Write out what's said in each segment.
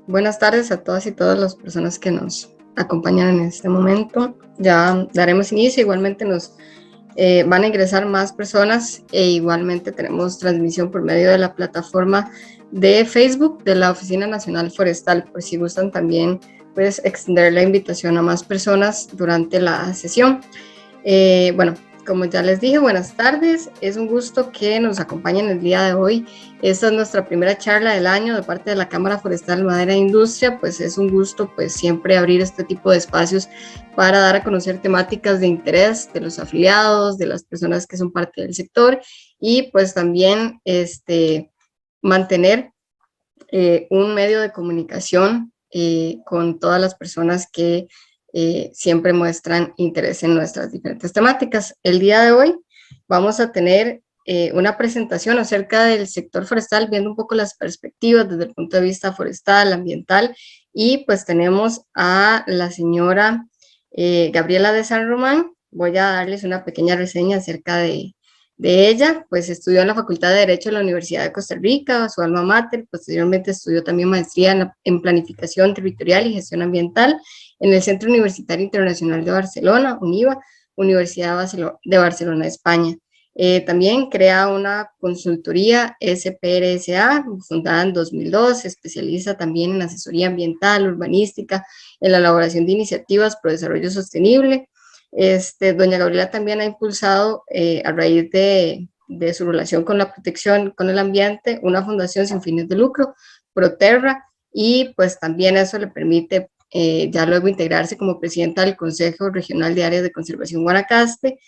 Buenas tardes a todas y todas las personas que nos acompañan en este momento. Ya daremos inicio, igualmente nos van a ingresar más personas e igualmente tenemos transmisión por medio de la plataforma de Facebook de la Oficina Nacional Forestal, por si gustan también pues extender la invitación a más personas durante la sesión. Bueno, como ya les dije, buenas tardes. Es un gusto que nos acompañen el día de hoy. Esta es nuestra primera charla del año de parte de la Cámara Forestal Madera e Industria. Pues es un gusto pues siempre abrir este tipo de espacios para dar a conocer temáticas de interés de los afiliados, de las personas que son parte del sector y pues también mantener un medio de comunicación con todas las personas que siempre muestran interés en nuestras diferentes temáticas. El día de hoy vamos a tener una presentación acerca del sector forestal, viendo un poco las perspectivas desde el punto de vista forestal, ambiental, y pues tenemos a la señora Gabriela de San Román. Voy a darles una pequeña reseña acerca de ella. Pues estudió en la Facultad de Derecho de la Universidad de Costa Rica, su alma mater. Posteriormente estudió también maestría en Planificación Territorial y Gestión Ambiental en el Centro Universitario Internacional de Barcelona, UNIVA, Universidad de Barcelona, España. También crea una consultoría SPRSA, fundada en 2002, se especializa también en asesoría ambiental, urbanística, en la elaboración de iniciativas pro desarrollo sostenible. Doña Gabriela también ha impulsado, a raíz de su relación con la protección con el ambiente, una fundación sin fines de lucro, Proterra, y pues también eso le permite ya luego integrarse como presidenta del Consejo Regional de Áreas de Conservación Guanacaste,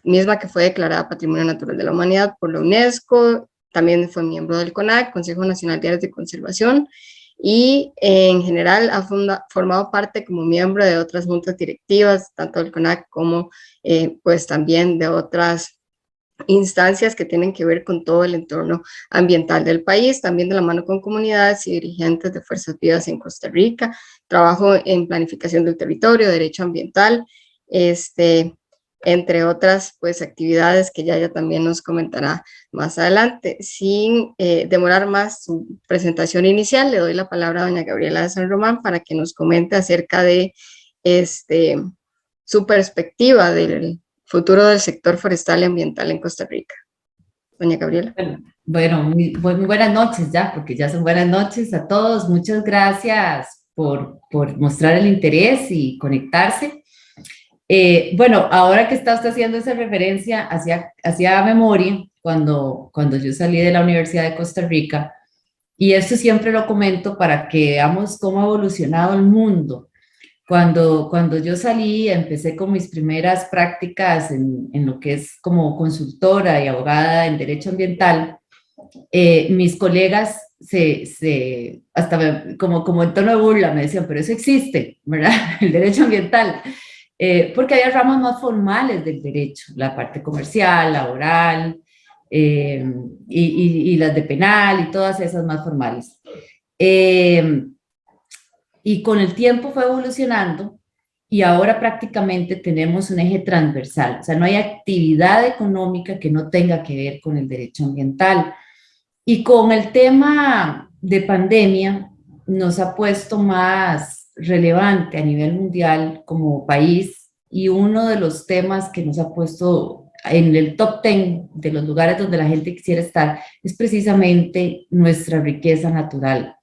misma que fue declarada Patrimonio Natural de la Humanidad por la UNESCO. También fue miembro del CONAC, Consejo Nacional de Áreas de Conservación, y en general ha formado parte como miembro de otras juntas directivas, tanto del CONAC como pues también de otras instancias que tienen que ver con todo el entorno ambiental del país, también de la mano con comunidades y dirigentes de Fuerzas Vivas en Costa Rica. Trabajo en planificación del territorio, derecho ambiental, entre otras pues actividades que ya también nos comentará más adelante. Sin demorar más su presentación inicial, le doy la palabra a doña Gabriela de San Román para que nos comente acerca de su perspectiva del futuro del sector forestal y ambiental en Costa Rica. Doña Gabriela. Bueno, muy buenas noches ya, porque ya son buenas noches a todos. Muchas gracias por mostrar el interés y conectarse. Bueno, ahora que está usted haciendo esa referencia hacia memoria, cuando yo salí de la Universidad de Costa Rica, y esto siempre lo comento para que veamos cómo ha evolucionado el mundo. Cuando yo salí, empecé con mis primeras prácticas en lo que es como consultora y abogada en derecho ambiental. Mis colegas hasta como en tono de burla me decían, pero eso existe, ¿verdad? El derecho ambiental. Porque había ramas más formales del derecho, la parte comercial, laboral, y las de penal y todas esas más formales. Y con el tiempo fue evolucionando y ahora prácticamente tenemos un eje transversal, o sea, no hay actividad económica que no tenga que ver con el derecho ambiental. Y con el tema de pandemia nos ha puesto más relevante a nivel mundial como país, y uno de los temas que nos ha puesto en el top 10 de los lugares donde la gente quisiera estar es precisamente nuestra riqueza natural,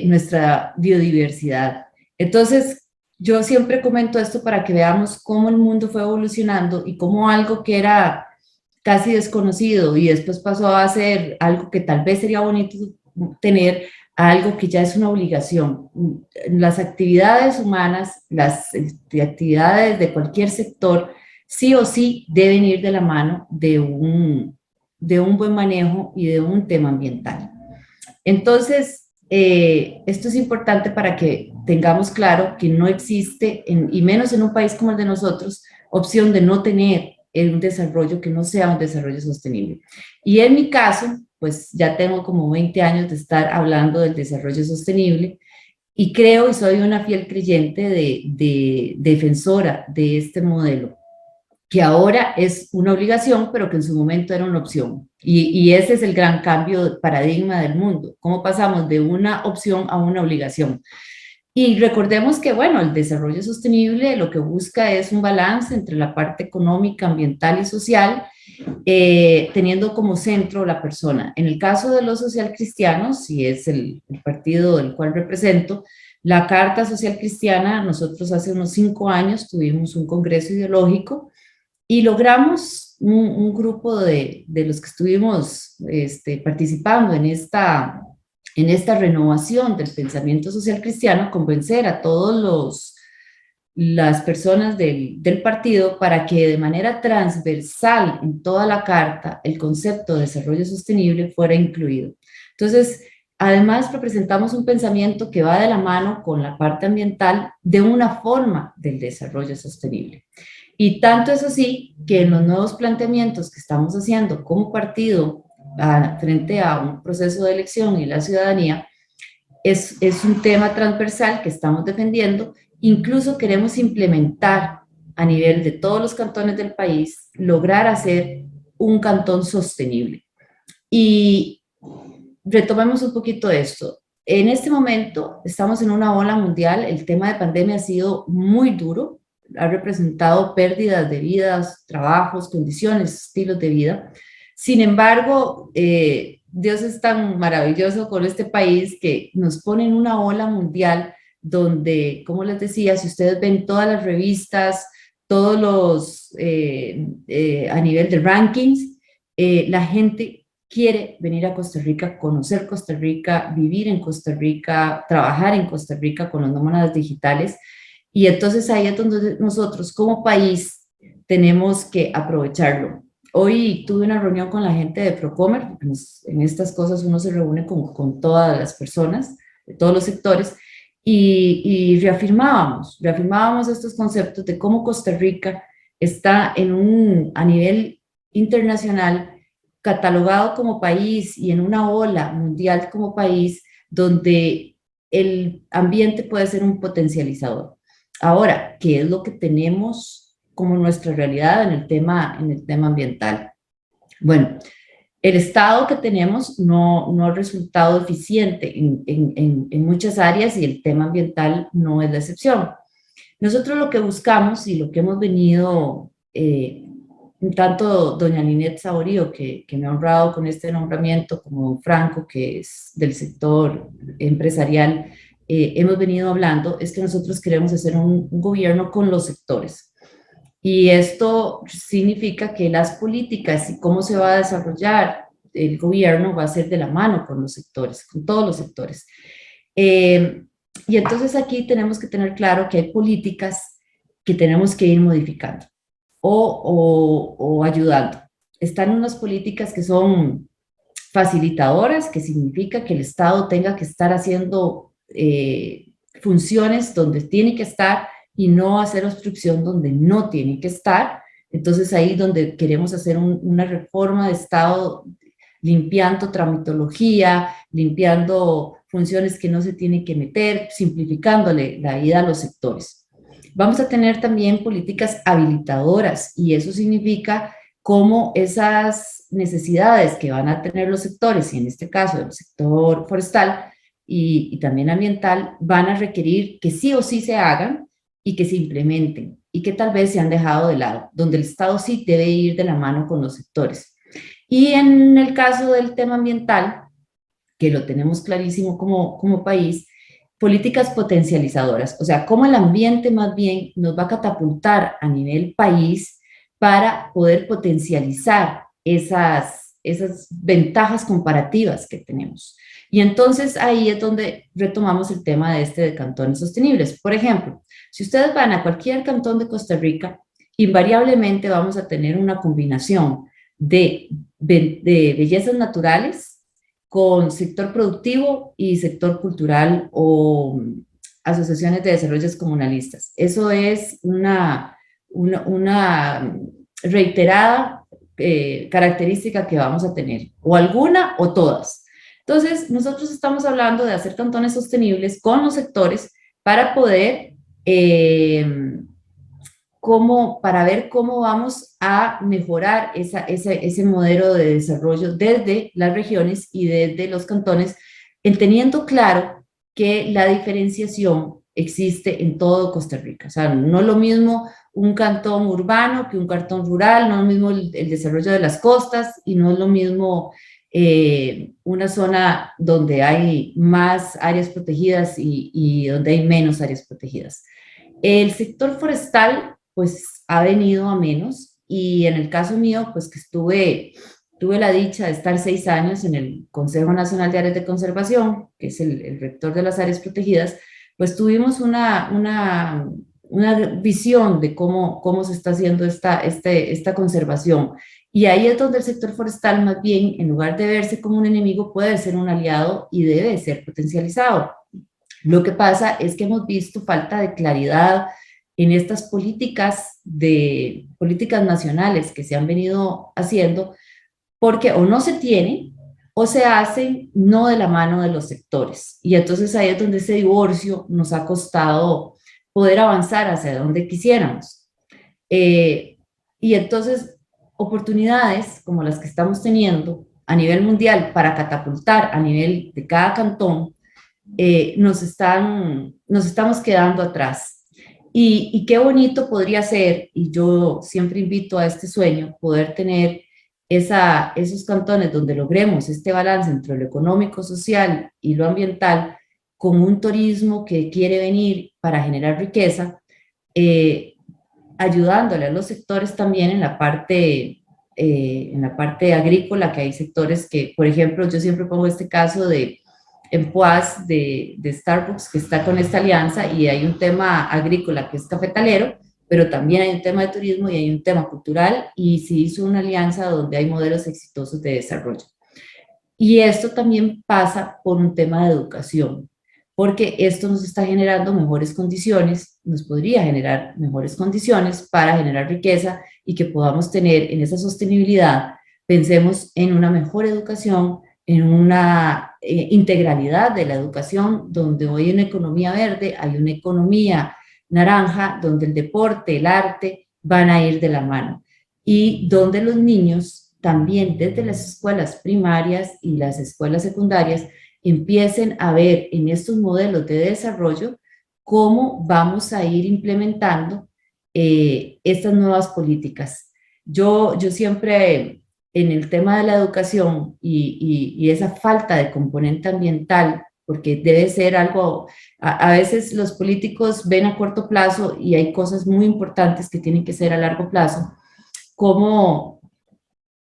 nuestra biodiversidad. Entonces, yo siempre comento esto para que veamos cómo el mundo fue evolucionando y cómo algo que era casi desconocido y después pasó a ser algo que tal vez sería bonito tener, a algo que ya es una obligación. Las actividades humanas, las actividades de cualquier sector, sí o sí deben ir de la mano de un buen manejo y de un tema ambiental. Entonces, esto es importante para que tengamos claro que no existe, y menos en un país como el de nosotros, opción de no tener un desarrollo que no sea un desarrollo sostenible. Y en mi caso, pues ya tengo como 20 años de estar hablando del desarrollo sostenible y creo y soy una fiel creyente de defensora de este modelo. que ahora es una obligación, pero que en su momento era una opción. Y ese es el gran cambio de paradigma del mundo, cómo pasamos de una opción a una obligación. Y recordemos que, bueno, el desarrollo sostenible lo que busca es un balance entre la parte económica, ambiental y social, teniendo como centro la persona. En el caso de los socialcristianos, si es el partido del cual represento, la Carta Social Cristiana, nosotros hace unos 5 años tuvimos un congreso ideológico y logramos un grupo de los que estuvimos participando en esta renovación del pensamiento social cristiano, convencer a todos las personas del partido para que de manera transversal en toda la carta el concepto de desarrollo sostenible fuera incluido. Entonces, además representamos un pensamiento que va de la mano con la parte ambiental de una forma del desarrollo sostenible. Y tanto es así que en los nuevos planteamientos que estamos haciendo como partido frente a un proceso de elección y la ciudadanía, es un tema transversal que estamos defendiendo. Incluso queremos implementar a nivel de todos los cantones del país, lograr hacer un cantón sostenible. Y retomemos un poquito esto. En este momento estamos en una ola mundial, el tema de pandemia ha sido muy duro, ha representado pérdidas de vidas, trabajos, condiciones, estilos de vida. Sin embargo, Dios es tan maravilloso con este país que nos pone en una ola mundial donde, como les decía, si ustedes ven todas las revistas, todos los, a nivel de rankings, la gente quiere venir a Costa Rica, conocer Costa Rica, vivir en Costa Rica, trabajar en Costa Rica con los nómadas digitales. Y entonces ahí es donde nosotros como país tenemos que aprovecharlo. Hoy tuve una reunión con la gente de Procomer, en estas cosas uno se reúne con todas las personas, de todos los sectores, y reafirmábamos estos conceptos de cómo Costa Rica está a nivel internacional catalogado como país y en una ola mundial como país donde el ambiente puede ser un potencializador. Ahora, ¿qué es lo que tenemos como nuestra realidad en el tema ambiental? Bueno, el estado que tenemos no ha resultado eficiente en muchas áreas y el tema ambiental no es la excepción. Nosotros lo que buscamos y lo que hemos venido, tanto doña Linet Saborío, que me ha honrado con este nombramiento, como don Franco, que es del sector empresarial, hemos venido hablando, es que nosotros queremos hacer un gobierno con los sectores. Y esto significa que las políticas y cómo se va a desarrollar el gobierno va a ser de la mano con los sectores, con todos los sectores. Y entonces aquí tenemos que tener claro que hay políticas que tenemos que ir modificando o ayudando. Están unas políticas que son facilitadoras, que significa que el Estado tenga que estar haciendo funciones donde tiene que estar y no hacer obstrucción donde no tiene que estar. Entonces ahí donde queremos hacer una reforma de Estado limpiando tramitología, limpiando funciones que no se tienen que meter, simplificándole la vida a los sectores. Vamos a tener también políticas habilitadoras y eso significa cómo esas necesidades que van a tener los sectores, y en este caso el sector forestal y también ambiental, van a requerir que sí o sí se hagan y que se implementen y que tal vez se han dejado de lado, donde el Estado sí debe ir de la mano con los sectores. Y en el caso del tema ambiental, que lo tenemos clarísimo como país, políticas potencializadoras, o sea, cómo el ambiente más bien nos va a catapultar a nivel país para poder potencializar esas ventajas comparativas que tenemos. Y entonces ahí es donde retomamos el tema de cantones sostenibles. Por ejemplo, si ustedes van a cualquier cantón de Costa Rica, invariablemente vamos a tener una combinación de bellezas naturales con sector productivo y sector cultural o asociaciones de desarrollos comunalistas. Eso es una reiterada característica que vamos a tener, o alguna o todas. Entonces, nosotros estamos hablando de hacer cantones sostenibles con los sectores para poder para ver cómo vamos a mejorar ese modelo de desarrollo desde las regiones y desde los cantones, teniendo claro que la diferenciación existe en todo Costa Rica. O sea, no es lo mismo un cantón urbano que un cantón rural, no es lo mismo el desarrollo de las costas y no es lo mismo una zona donde hay más áreas protegidas y donde hay menos áreas protegidas. El sector forestal, pues, ha venido a menos y en el caso mío, pues, que tuve la dicha de estar 6 años en el Consejo Nacional de Áreas de Conservación, que es el rector de las áreas protegidas, pues tuvimos una visión de cómo se está haciendo esta conservación. Y ahí es donde el sector forestal, más bien, en lugar de verse como un enemigo, puede ser un aliado y debe ser potencializado. Lo que pasa es que hemos visto falta de claridad en estas políticas nacionales que se han venido haciendo, porque o no se tiene o se hacen no de la mano de los sectores. Y entonces ahí es donde ese divorcio nos ha costado poder avanzar hacia donde quisiéramos. Y entonces oportunidades como las que estamos teniendo a nivel mundial para catapultar a nivel de cada cantón, nos estamos quedando atrás. Y qué bonito podría ser, y yo siempre invito a este sueño, poder tener esos cantones donde logremos este balance entre lo económico, social y lo ambiental, con un turismo que quiere venir para generar riqueza, ayudándole a los sectores también en la parte agrícola, que hay sectores que, por ejemplo, yo siempre pongo este caso en Poás de Starbucks, que está con esta alianza, y hay un tema agrícola que es cafetalero, pero también hay un tema de turismo y hay un tema cultural, y se hizo una alianza donde hay modelos exitosos de desarrollo. Y esto también pasa por un tema de educación, porque esto nos está generando mejores condiciones, nos podría generar mejores condiciones para generar riqueza y que podamos tener en esa sostenibilidad, pensemos en una mejor educación, en una integralidad de la educación, donde hoy hay una economía verde, hay una economía naranja, donde el deporte, el arte van a ir de la mano y donde los niños también desde las escuelas primarias y las escuelas secundarias empiecen a ver en estos modelos de desarrollo cómo vamos a ir implementando estas nuevas políticas. Yo siempre en el tema de la educación y esa falta de componente ambiental, porque debe ser algo, a veces los políticos ven a corto plazo y hay cosas muy importantes que tienen que ser a largo plazo, cómo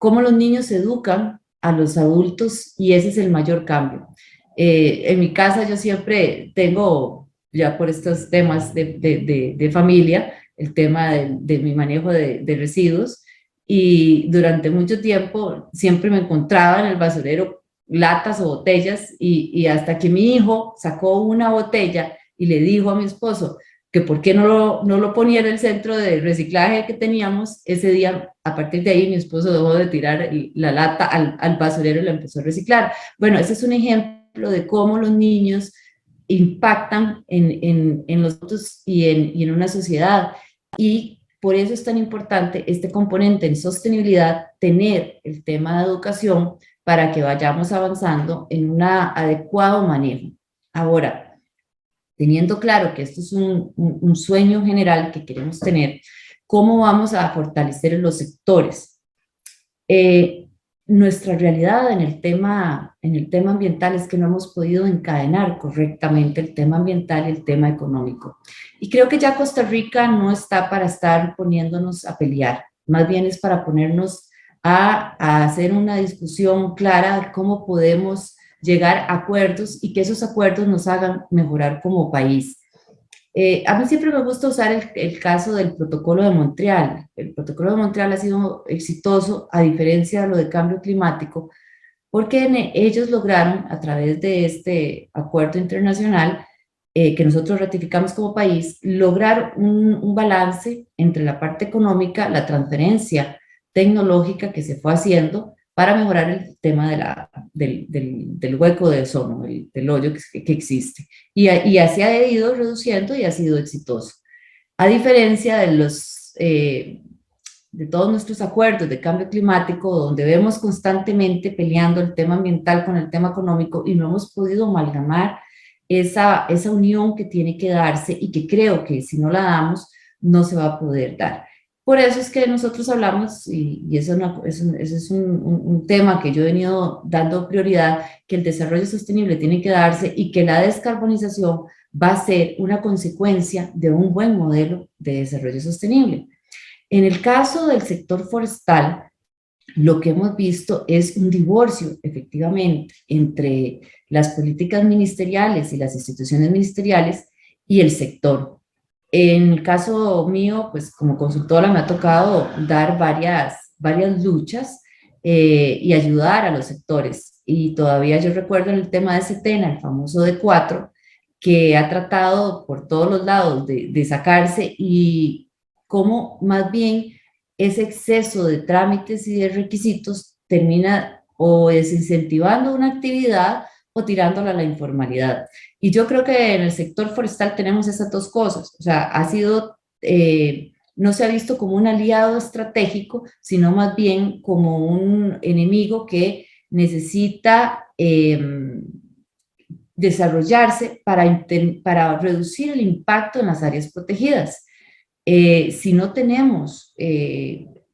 los niños se educan a los adultos y ese es el mayor cambio. En mi casa yo siempre tengo, ya por estos temas de familia, el tema de mi manejo de residuos y durante mucho tiempo siempre me encontraba en el basurero latas o botellas y hasta que mi hijo sacó una botella y le dijo a mi esposo que por qué no lo ponía en el centro de reciclaje que teníamos, ese día, a partir de ahí mi esposo dejó de tirar la lata al basurero y la empezó a reciclar. Bueno, ese es un ejemplo de cómo los niños impactan en los otros y en una sociedad. Y por eso es tan importante este componente en sostenibilidad, tener el tema de educación para que vayamos avanzando en un adecuado manejo. Ahora, teniendo claro que esto es un sueño general que queremos tener, ¿cómo vamos a fortalecer los sectores? Nuestra realidad en el tema ambiental es que no hemos podido encadenar correctamente el tema ambiental y el tema económico. Y creo que ya Costa Rica no está para estar poniéndonos a pelear, más bien es para ponernos a hacer una discusión clara de cómo podemos llegar a acuerdos y que esos acuerdos nos hagan mejorar como país. A mí siempre me gusta usar el caso del protocolo de Montreal. El protocolo de Montreal ha sido exitoso a diferencia de lo de cambio climático, porque ellos lograron a través de este acuerdo internacional que nosotros ratificamos como país, lograr un balance entre la parte económica, la transferencia tecnológica que se fue haciendo para mejorar el tema del hueco de ozono, del hoyo que existe. Y así ha ido reduciendo y ha sido exitoso. A diferencia de los de todos nuestros acuerdos de cambio climático, donde vemos constantemente peleando el tema ambiental con el tema económico y no hemos podido amalgamar esa unión que tiene que darse y que creo que si no la damos, no se va a poder dar. Por eso es que nosotros hablamos, y eso es un tema que yo he venido dando prioridad, que el desarrollo sostenible tiene que darse y que la descarbonización va a ser una consecuencia de un buen modelo de desarrollo sostenible. En el caso del sector forestal, lo que hemos visto es un divorcio, efectivamente, entre las políticas ministeriales y las instituciones ministeriales y el sector. En el caso mío, pues como consultora me ha tocado dar varias luchas y ayudar a los sectores. Y todavía yo recuerdo en el tema de Setena, el famoso D4, que ha tratado por todos los lados de sacarse y cómo más bien ese exceso de trámites y de requisitos termina o desincentivando una actividad o tirándola a la informalidad. Y yo creo que en el sector forestal tenemos esas dos cosas, o sea, no se ha visto como un aliado estratégico, sino más bien como un enemigo que necesita desarrollarse para reducir el impacto en las áreas protegidas. Si no tenemos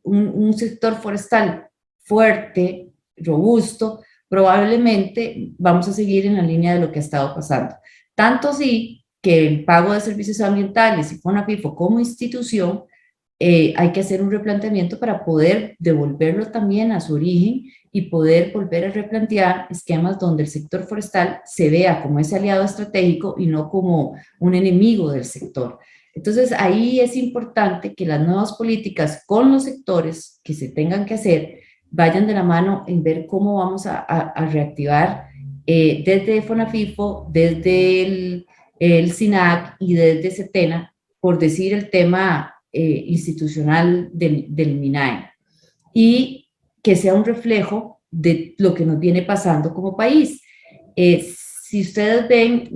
un sector forestal fuerte, robusto, probablemente vamos a seguir en la línea de lo que ha estado pasando. Tanto así que el pago de servicios ambientales y FONAPIFO como institución hay que hacer un replanteamiento para poder devolverlo también a su origen y poder volver a replantear esquemas donde el sector forestal se vea como ese aliado estratégico y no como un enemigo del sector. Entonces, ahí es importante que las nuevas políticas con los sectores que se tengan que hacer vayan de la mano en ver cómo vamos a reactivar desde FONAFIFO, desde el SINAC y desde Setena, por decir el tema institucional del MINAE, y que sea un reflejo de lo que nos viene pasando como país. Si ustedes ven,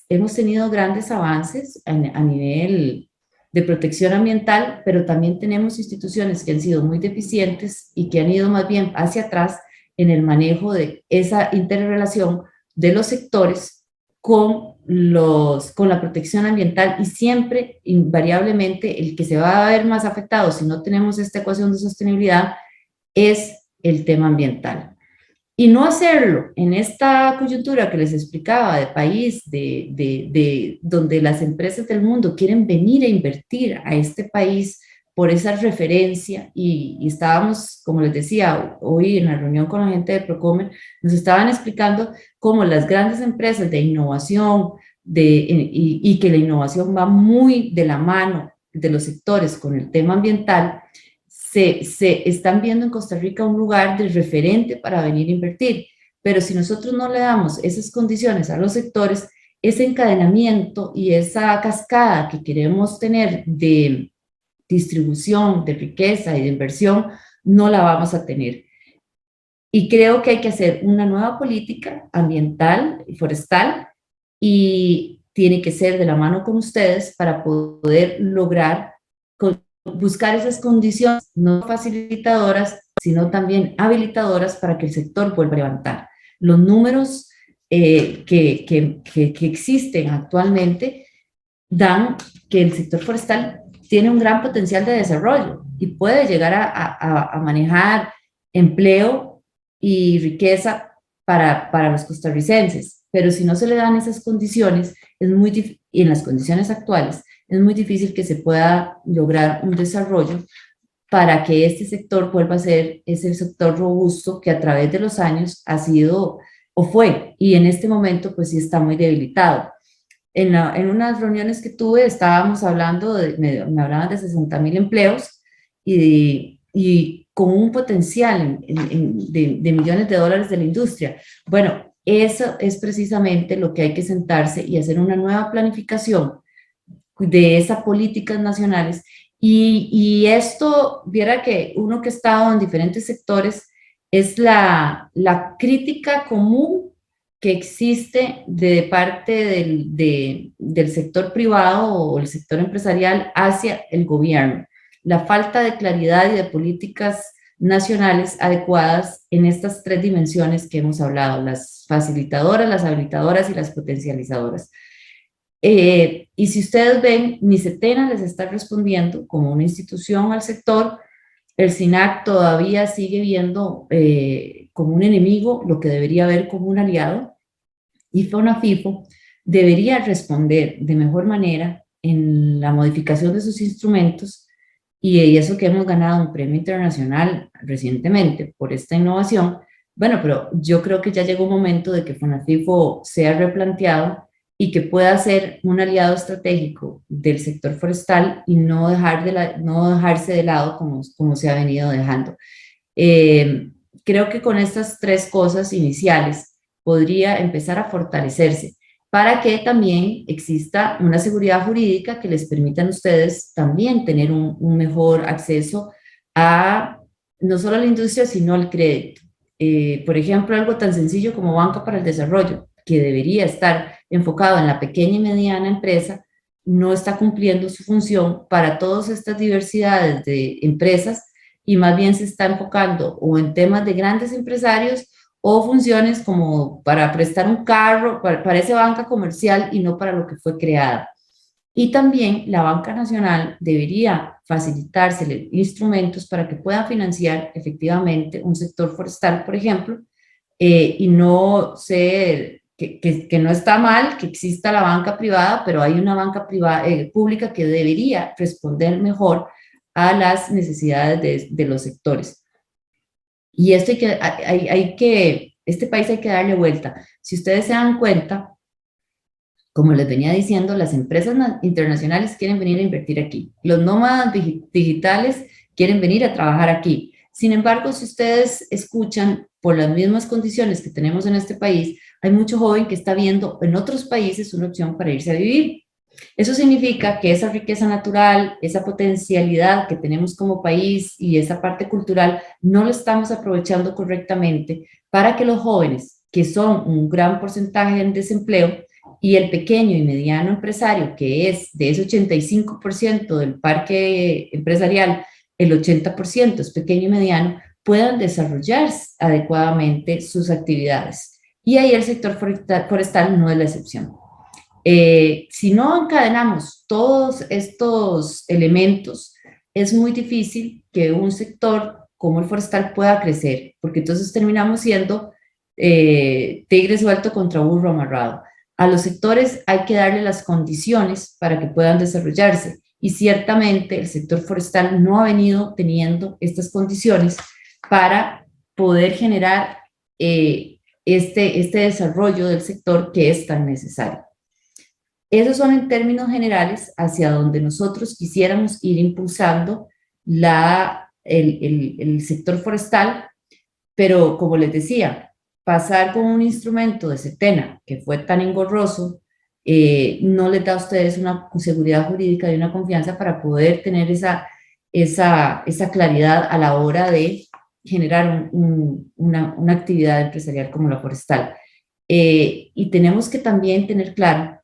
hemos tenido grandes avances a nivel de protección ambiental, pero también tenemos instituciones que han sido muy deficientes y que han ido más bien hacia atrás en el manejo de esa interrelación de los sectores con la protección ambiental, y siempre, invariablemente, el que se va a ver más afectado si no tenemos esta ecuación de sostenibilidad es el tema ambiental. Y no hacerlo en esta coyuntura que les explicaba de país, donde las empresas del mundo quieren venir a invertir a este país por esa referencia, y estábamos, como les decía, hoy en la reunión con la gente de Procomer, nos estaban explicando cómo las grandes empresas de innovación, y que la innovación va muy de la mano de los sectores con el tema ambiental, se están viendo en Costa Rica un lugar de referente para venir a invertir. Pero si nosotros no le damos esas condiciones a los sectores, ese encadenamiento y esa cascada que queremos tener de distribución, de riqueza y de inversión, no la vamos a tener. Y creo que hay que hacer una nueva política ambiental y forestal, y tiene que ser de la mano con ustedes para poder lograr buscar esas condiciones no facilitadoras, sino también habilitadoras para que el sector vuelva a levantar. Los números que existen actualmente dan que el sector forestal tiene un gran potencial de desarrollo y puede llegar a manejar empleo y riqueza para los costarricenses, pero si no se le dan esas condiciones, y en las condiciones actuales, es muy difícil que se pueda lograr un desarrollo para que este sector vuelva a ser ese sector robusto que a través de los años ha sido o fue, y en este momento pues sí está muy debilitado. En unas reuniones que tuve estábamos hablando, me hablaban de 60,000 empleos y con un potencial de millones de dólares de la industria. Bueno, eso es precisamente lo que hay que sentarse y hacer una nueva planificación de esas políticas nacionales. Y esto, viera que uno que ha estado en diferentes sectores, es la crítica común que existe de parte del sector privado o el sector empresarial hacia el gobierno. la falta de claridad y de políticas nacionales adecuadas en estas tres dimensiones que hemos hablado, las facilitadoras, las habilitadoras y las potencializadoras. Y si ustedes ven, ni CETENA les está respondiendo como una institución al sector. El SINAC todavía sigue viendo como un enemigo lo que debería ver como un aliado, y FONAFIFO debería responder de mejor manera en la modificación de sus instrumentos, y eso que hemos ganado un premio internacional recientemente por esta innovación. Bueno, pero yo creo que ya llegó un momento de que FONAFIFO sea replanteado y que pueda ser un aliado estratégico del sector forestal y no dejarse de lado como se ha venido dejando. Eh, Creo que con estas tres cosas iniciales podría empezar a fortalecerse para que también exista una seguridad jurídica que les permitan a ustedes también tener un mejor acceso a no solo a la industria, sino al crédito. Por ejemplo, algo tan sencillo como Banca para el Desarrollo, que debería estar enfocado en la pequeña y mediana empresa, no está cumpliendo su función para todas estas diversidades de empresas, y más bien se está enfocando o en temas de grandes empresarios o funciones como para prestar un carro, para esa banca comercial y no para lo que fue creada. Y también la banca nacional debería facilitársele instrumentos para que pueda financiar efectivamente un sector forestal, por ejemplo, y no ser, que no está mal que exista la banca privada, pero hay una banca privada, pública que debería responder mejor a las necesidades de los sectores. Y esto este país hay que darle vuelta. Si ustedes se dan cuenta, como les venía diciendo, las empresas internacionales quieren venir a invertir aquí. Los nómadas digitales quieren venir a trabajar aquí. Sin embargo, si ustedes escuchan, por las mismas condiciones que tenemos en este país, hay mucho joven que está viendo en otros países una opción para irse a vivir. Eso significa que esa riqueza natural, esa potencialidad que tenemos como país y esa parte cultural, no lo estamos aprovechando correctamente para que los jóvenes, que son un gran porcentaje en desempleo, y el pequeño y mediano empresario, que es de ese 85% del parque empresarial, el 80% es pequeño y mediano, puedan desarrollar adecuadamente sus actividades. Y ahí el sector forestal no es la excepción. Si no encadenamos todos estos elementos, es muy difícil que un sector como el forestal pueda crecer, porque entonces terminamos siendo tigre suelto contra burro amarrado. A los sectores hay que darle las condiciones para que puedan desarrollarse, y ciertamente el sector forestal no ha venido teniendo estas condiciones para poder generar este desarrollo del sector que es tan necesario. Esos son en términos generales hacia donde nosotros quisiéramos ir impulsando el sector forestal, pero como les decía, pasar con un instrumento de CETENA que fue tan engorroso, no les da a ustedes una seguridad jurídica y una confianza para poder tener esa claridad a la hora de generar una actividad empresarial como la forestal. Y tenemos que también tener claro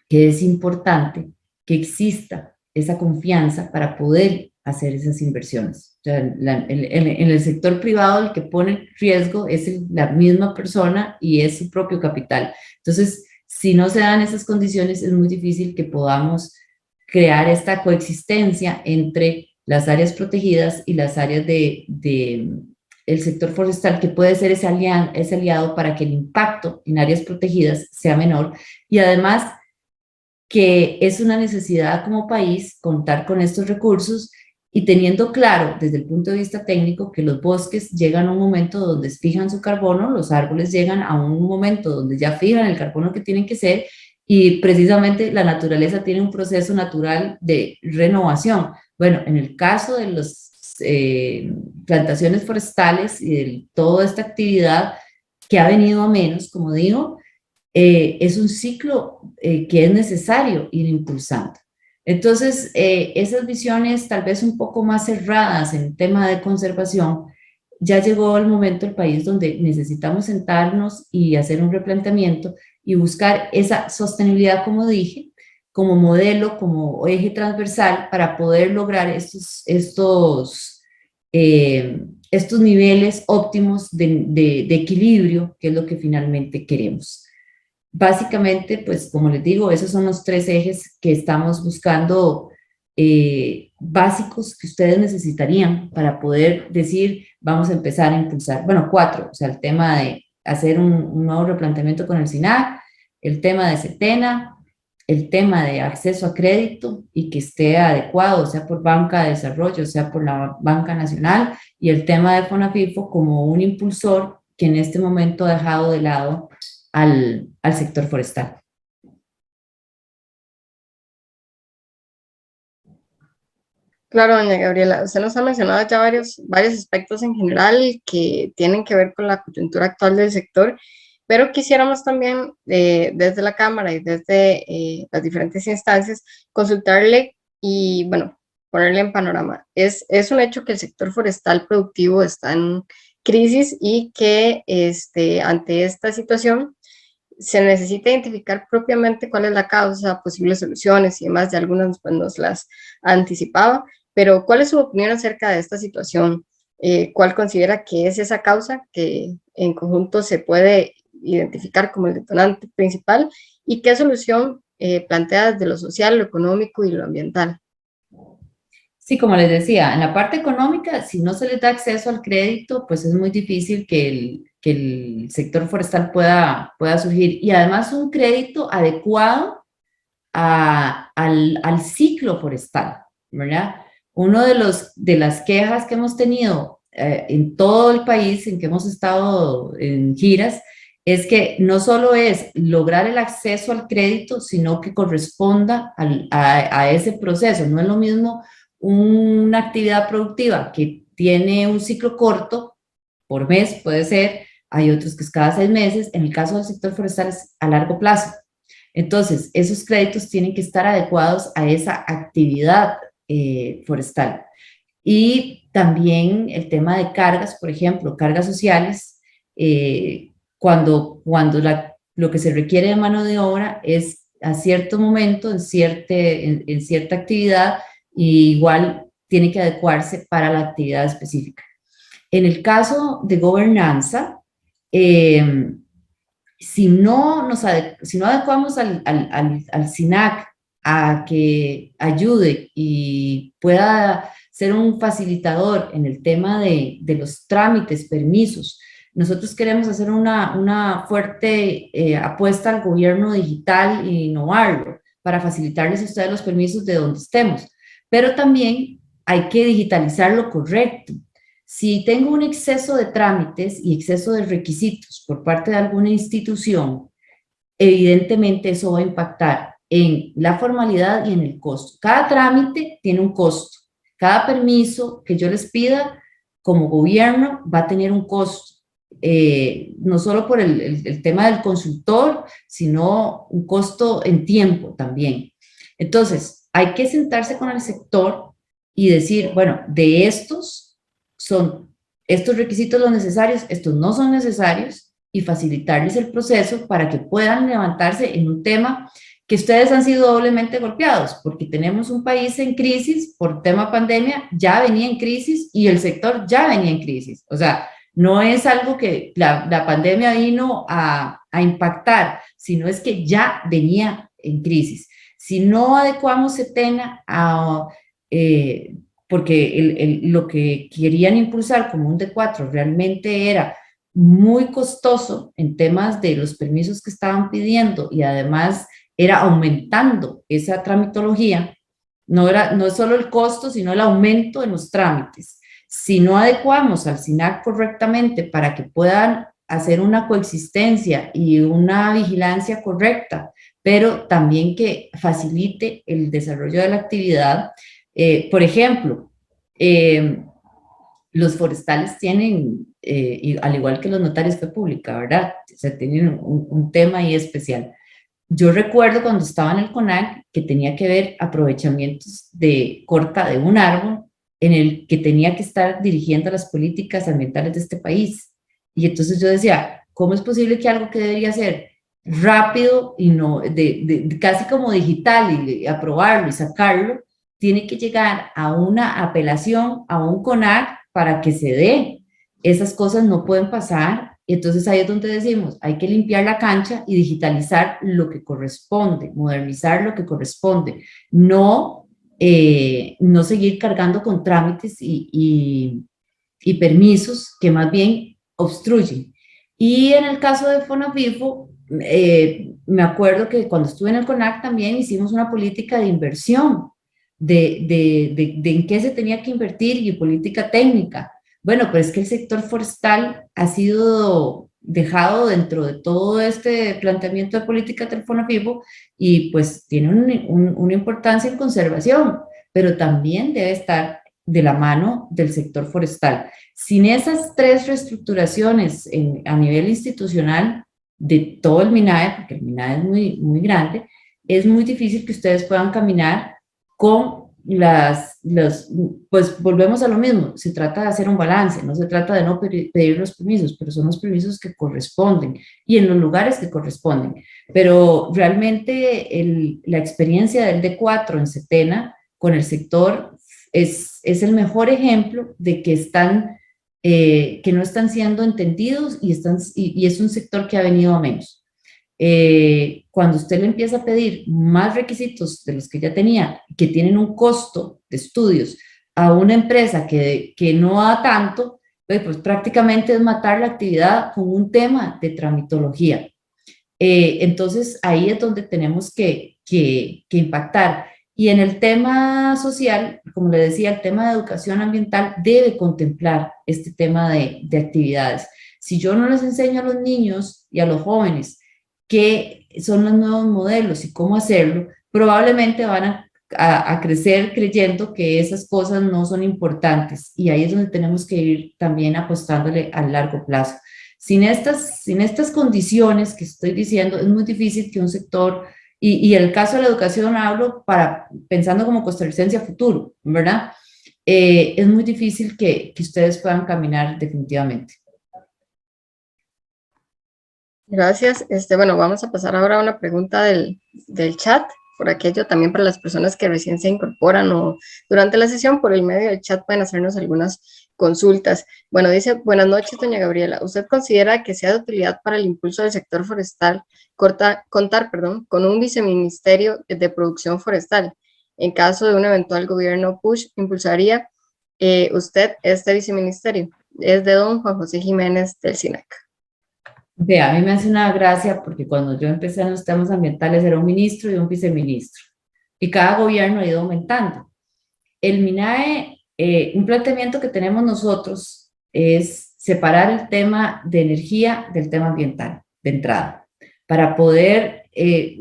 que es importante que exista esa confianza para poder hacer esas inversiones. O sea, en el sector privado el que pone el riesgo es la misma persona y es su propio capital. Entonces, si no se dan esas condiciones, es muy difícil que podamos crear esta coexistencia entre las áreas protegidas y las áreas el sector forestal, que puede ser ese aliado para que el impacto en áreas protegidas sea menor, y además que es una necesidad como país contar con estos recursos, y teniendo claro desde el punto de vista técnico que los bosques llegan a un momento donde fijan su carbono, los árboles llegan a un momento donde ya fijan el carbono que tienen que ser, y precisamente la naturaleza tiene un proceso natural de renovación. Bueno, en el caso de las plantaciones forestales y de toda esta actividad que ha venido a menos, como digo, es un ciclo que es necesario ir impulsando. Entonces, esas visiones tal vez un poco más cerradas en tema de conservación, ya llegó el momento del país donde necesitamos sentarnos y hacer un replanteamiento y buscar esa sostenibilidad, como dije, como modelo, como eje transversal para poder lograr estos niveles óptimos de equilibrio, que es lo que finalmente queremos. Básicamente, pues como les digo, esos son los tres ejes que estamos buscando, básicos que ustedes necesitarían para poder decir, vamos a empezar a impulsar, bueno, cuatro, o sea, el tema de hacer un nuevo replanteamiento con el SINAC, el tema de Setena, el tema de acceso a crédito y que esté adecuado, sea por banca de desarrollo, sea por la banca nacional, y el tema de FONAFIFO como un impulsor que en este momento ha dejado de lado al sector forestal. Claro, doña Gabriela, usted nos ha mencionado ya varios aspectos en general que tienen que ver con la coyuntura actual del sector, pero quisiéramos también, desde la Cámara y desde las diferentes instancias, consultarle y, bueno, ponerle en panorama. Es un hecho que el sector forestal productivo está en crisis y que ante esta situación se necesita identificar propiamente cuál es la causa, posibles soluciones y demás, de algunas pues, nos las anticipaba, pero ¿cuál es su opinión acerca de esta situación? ¿Cuál considera que es esa causa que en conjunto se puede identificar como el detonante principal y qué solución plantea desde lo social, lo económico y lo ambiental? Sí, como les decía, en la parte económica, si no se les da acceso al crédito, pues es muy difícil que el sector forestal pueda surgir. Y además un crédito adecuado al ciclo forestal, ¿verdad? Uno de las quejas que hemos tenido en todo el país, en que hemos estado en giras, es que no solo es lograr el acceso al crédito, sino que corresponda a ese proceso. No es lo mismo una actividad productiva que tiene un ciclo corto, por mes puede ser, hay otros que es cada 6 meses, en el caso del sector forestal es a largo plazo. Entonces, esos créditos tienen que estar adecuados a esa actividad forestal. Y también el tema de cargas, por ejemplo, cargas sociales, cuando lo que se requiere de mano de obra es a cierto momento, en cierta actividad, y igual tiene que adecuarse para la actividad específica. En el caso de gobernanza, eh, si no adecuamos al SINAC a que ayude y pueda ser un facilitador en el tema de los trámites, permisos, nosotros queremos hacer una fuerte apuesta al gobierno digital e innovarlo para facilitarles a ustedes los permisos de donde estemos, pero también hay que digitalizarlo correcto. Si tengo un exceso de trámites y exceso de requisitos por parte de alguna institución, evidentemente eso va a impactar en la formalidad y en el costo. Cada trámite tiene un costo. Cada permiso que yo les pida como gobierno va a tener un costo. No solo por el tema del consultor, sino un costo en tiempo también. Entonces, hay que sentarse con el sector y decir, bueno, de son estos requisitos los necesarios, estos no son necesarios, y facilitarles el proceso para que puedan levantarse en un tema que ustedes han sido doblemente golpeados, porque tenemos un país en crisis por tema pandemia, ya venía en crisis y el sector ya venía en crisis. O sea, no es algo que la pandemia vino a impactar, sino es que ya venía en crisis. Si no adecuamos Setena porque lo que querían impulsar como un D4 realmente era muy costoso en temas de los permisos que estaban pidiendo y además era aumentando esa tramitología, no es solo el costo, sino el aumento en los trámites. Si no adecuamos al SINAC correctamente para que puedan hacer una coexistencia y una vigilancia correcta, pero también que facilite el desarrollo de la actividad. Por ejemplo, los forestales tienen, al igual que los notarios fe pública, ¿verdad? O sea, tienen un tema ahí especial. Yo recuerdo cuando estaba en el CONAC que tenía que ver aprovechamientos de corta de un árbol en el que tenía que estar dirigiendo las políticas ambientales de este país. Y entonces yo decía, ¿cómo es posible que algo que debería ser rápido y no, casi como digital y aprobarlo y sacarlo, tiene que llegar a una apelación, a un CONAC para que se dé. Esas cosas no pueden pasar. Entonces ahí es donde decimos, hay que limpiar la cancha y digitalizar lo que corresponde, modernizar lo que corresponde, no, no seguir cargando con trámites y permisos que más bien obstruyen. Y en el caso de Fonafifo, me acuerdo que cuando estuve en el CONAC también hicimos una política de inversión, de en qué se tenía que invertir y política técnica. Bueno, pero es que el sector forestal ha sido dejado dentro de todo este planteamiento de política del Fonafifo y pues tiene una importancia en conservación, pero también debe estar de la mano del sector forestal. Sin esas tres reestructuraciones a nivel institucional de todo el MINAE, porque el MINAE es muy grande, es muy difícil que ustedes puedan caminar con pues volvemos a lo mismo, se trata de hacer un balance, no se trata de no pedir los permisos, pero son los permisos que corresponden y en los lugares que corresponden. Pero realmente la experiencia del D4 en Setena con el sector es el mejor ejemplo de que que no están siendo entendidos y es un sector que ha venido a menos. Cuando usted le empieza a pedir más requisitos de los que ya tenía, que tienen un costo de estudios a una empresa que no da tanto, pues prácticamente es matar la actividad con un tema de tramitología. Entonces ahí es donde tenemos que impactar. Y en el tema social, como le decía, el tema de educación ambiental debe contemplar este tema de actividades. Si yo no les enseño a los niños y a los jóvenes qué son los nuevos modelos y cómo hacerlo, probablemente van a crecer creyendo que esas cosas no son importantes. Y ahí es donde tenemos que ir también apostándole a largo plazo. Sin estas condiciones que estoy diciendo, es muy difícil que un sector, y en el caso de la educación hablo pensando como costarricense a futuro, ¿verdad? Es muy difícil que ustedes puedan caminar definitivamente. Gracias. Bueno, vamos a pasar ahora a una pregunta del chat, por aquello también para las personas que recién se incorporan o durante la sesión, por el medio del chat pueden hacernos algunas consultas. Bueno, dice, buenas noches, doña Gabriela. ¿Usted considera que sea de utilidad para el impulso del sector forestal contar con un viceministerio de producción forestal? En caso de un eventual gobierno push, ¿impulsaría usted este viceministerio? Es de don Juan José Jiménez del SINAC. Vea, a mí me hace una gracia porque cuando yo empecé en los temas ambientales era un ministro y un viceministro. Y cada gobierno ha ido aumentando. El MINAE, un planteamiento que tenemos nosotros es separar el tema de energía del tema ambiental, de entrada, para poder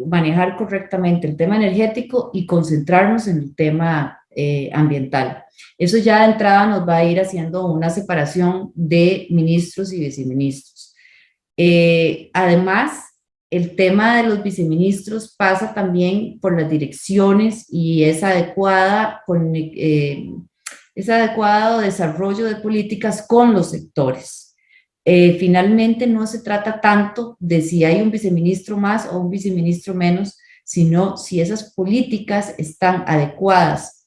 manejar correctamente el tema energético y concentrarnos en el tema ambiental. Eso ya de entrada nos va a ir haciendo una separación de ministros y viceministros. Además, el tema de los viceministros pasa también por las direcciones y es adecuado desarrollo de políticas con los sectores. Finalmente, no se trata tanto de si hay un viceministro más o un viceministro menos, sino si esas políticas están adecuadas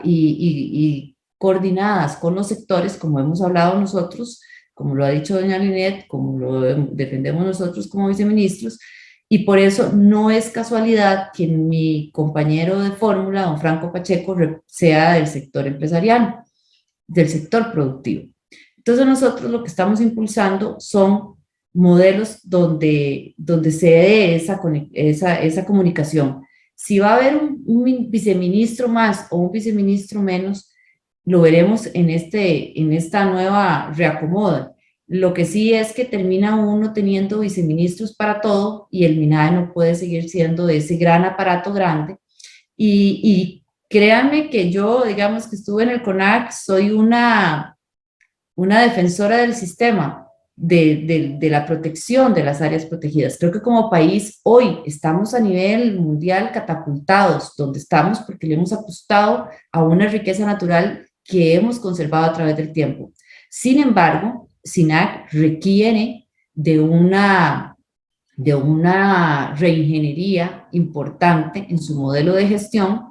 y coordinadas con los sectores, como hemos hablado nosotros, como lo ha dicho doña Linet, como lo defendemos nosotros como viceministros, y por eso no es casualidad que mi compañero de fórmula, don Franco Pacheco, sea del sector empresarial, del sector productivo. Entonces nosotros lo que estamos impulsando son modelos donde se dé esa comunicación. Si va a haber un viceministro más o un viceministro menos, lo veremos en esta nueva reacomoda. Lo que sí es que termina uno teniendo viceministros para todo y el MINAE no puede seguir siendo ese gran aparato grande. Y créanme que yo, digamos que estuve en el CONAC, soy una defensora del sistema, de la protección de las áreas protegidas. Creo que como país hoy estamos a nivel mundial catapultados, donde estamos porque le hemos apostado a una riqueza natural que hemos conservado a través del tiempo. Sin embargo, SINAC requiere de de una reingeniería importante en su modelo de gestión,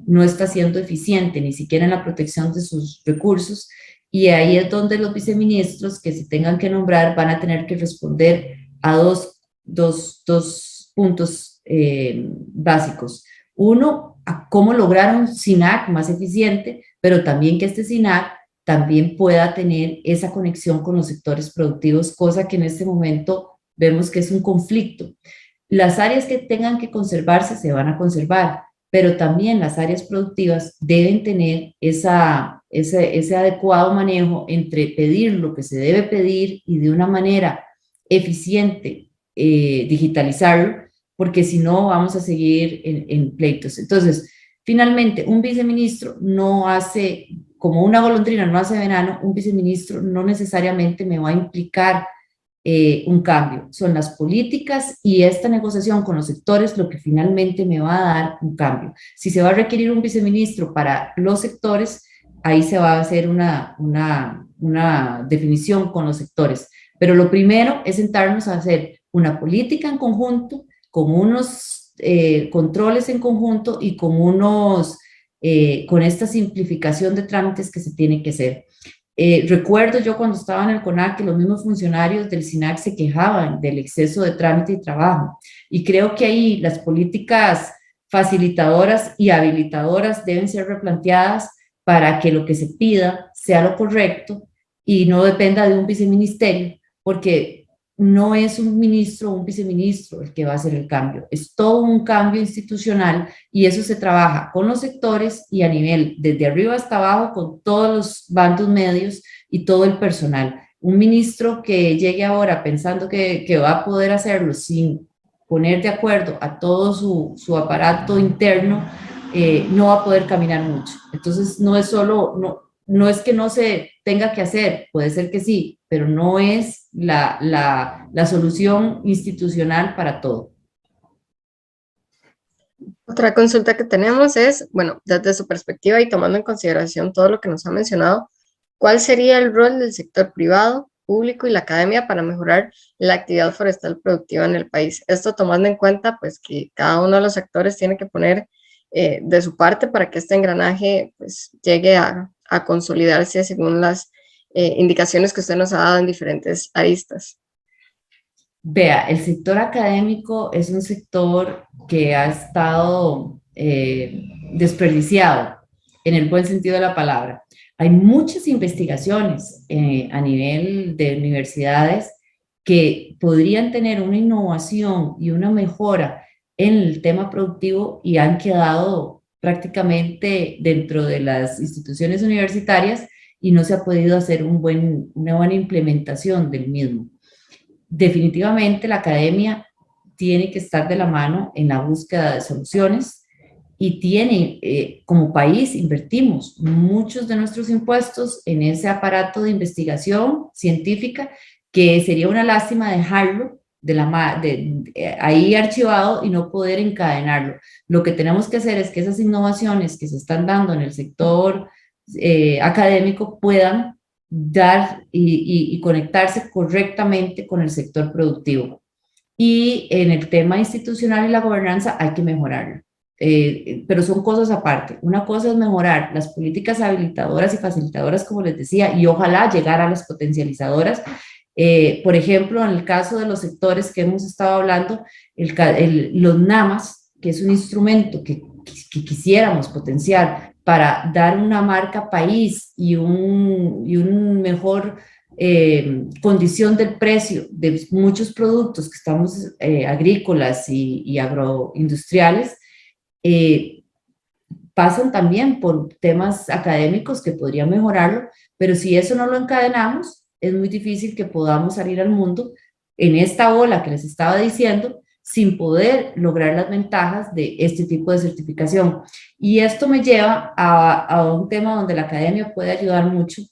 no está siendo eficiente ni siquiera en la protección de sus recursos, y ahí es donde los viceministros que se tengan que nombrar van a tener que responder a dos puntos básicos. Uno, a cómo lograr un SINAC más eficiente, pero también que este SINAC también pueda tener esa conexión con los sectores productivos, cosa que en este momento vemos que es un conflicto. Las áreas que tengan que conservarse se van a conservar, pero también las áreas productivas deben tener ese adecuado manejo entre pedir lo que se debe pedir y de una manera eficiente digitalizarlo, porque si no vamos a seguir en pleitos. Entonces, finalmente, un viceministro no hace, como una golondrina no hace verano, un viceministro no necesariamente me va a implicar un cambio. Son las políticas y esta negociación con los sectores lo que finalmente me va a dar un cambio. Si se va a requerir un viceministro para los sectores, ahí se va a hacer una definición con los sectores. Pero lo primero es sentarnos a hacer una política en conjunto, con unos controles en conjunto y con esta simplificación de trámites que se tiene que hacer. Recuerdo yo cuando estaba en el CONAC que los mismos funcionarios del SINAC se quejaban del exceso de trámite y trabajo, y creo que ahí las políticas facilitadoras y habilitadoras deben ser replanteadas para que lo que se pida sea lo correcto y no dependa de un viceministerio, porque no es un ministro o un viceministro el que va a hacer el cambio, es todo un cambio institucional, y eso se trabaja con los sectores y a nivel, desde arriba hasta abajo, con todos los bandos medios y todo el personal. Un ministro que llegue ahora pensando que va a poder hacerlo sin poner de acuerdo a todo su aparato interno, no va a poder caminar mucho. Entonces, no es solo, no es que no se tenga que hacer, puede ser que sí, pero no es la solución institucional para todo. Otra consulta que tenemos es, bueno, desde su perspectiva y tomando en consideración todo lo que nos ha mencionado, ¿cuál sería el rol del sector privado, público y la academia para mejorar la actividad forestal productiva en el país? Esto tomando en cuenta, pues, que cada uno de los actores tiene que poner de su parte para que este engranaje, pues, llegue a consolidarse según las indicaciones que usted nos ha dado en diferentes aristas. Vea, el sector académico es un sector que ha estado desperdiciado en el buen sentido de la palabra. Hay muchas investigaciones a nivel de universidades que podrían tener una innovación y una mejora en el tema productivo y han quedado prácticamente dentro de las instituciones universitarias y no se ha podido hacer una buena implementación del mismo. Definitivamente la academia tiene que estar de la mano en la búsqueda de soluciones y como país invertimos muchos de nuestros impuestos en ese aparato de investigación científica que sería una lástima dejarlo ahí archivado y no poder encadenarlo. Lo que tenemos que hacer es que esas innovaciones que se están dando en el sector académico puedan dar y conectarse correctamente con el sector productivo. Y en el tema institucional y la gobernanza hay que mejorarlo. Pero son cosas aparte. Una cosa es mejorar las políticas habilitadoras y facilitadoras, como les decía, y ojalá llegar a las potencializadoras. Por ejemplo, en el caso de los sectores que hemos estado hablando, los NAMAS, que es un instrumento que quisiéramos potenciar para dar una marca país y un mejor condición del precio de muchos productos que estamos agrícolas y agroindustriales, pasan también por temas académicos que podrían mejorarlo, pero si eso no lo encadenamos, es muy difícil que podamos salir al mundo en esta ola que les estaba diciendo, sin poder lograr las ventajas de este tipo de certificación. Y esto me lleva a un tema donde la academia puede ayudar mucho.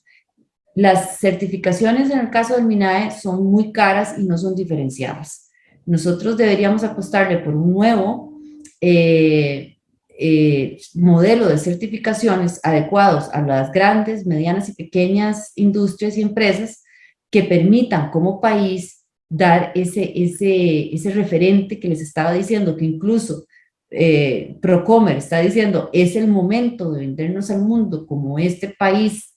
Las certificaciones en el caso del MINAE son muy caras y no son diferenciadas. Nosotros deberíamos apostarle por un nuevo modelo de certificaciones adecuados a las grandes, medianas y pequeñas industrias y empresas que permitan como país dar ese referente que les estaba diciendo, que incluso Procomer está diciendo, es el momento de vendernos al mundo como este país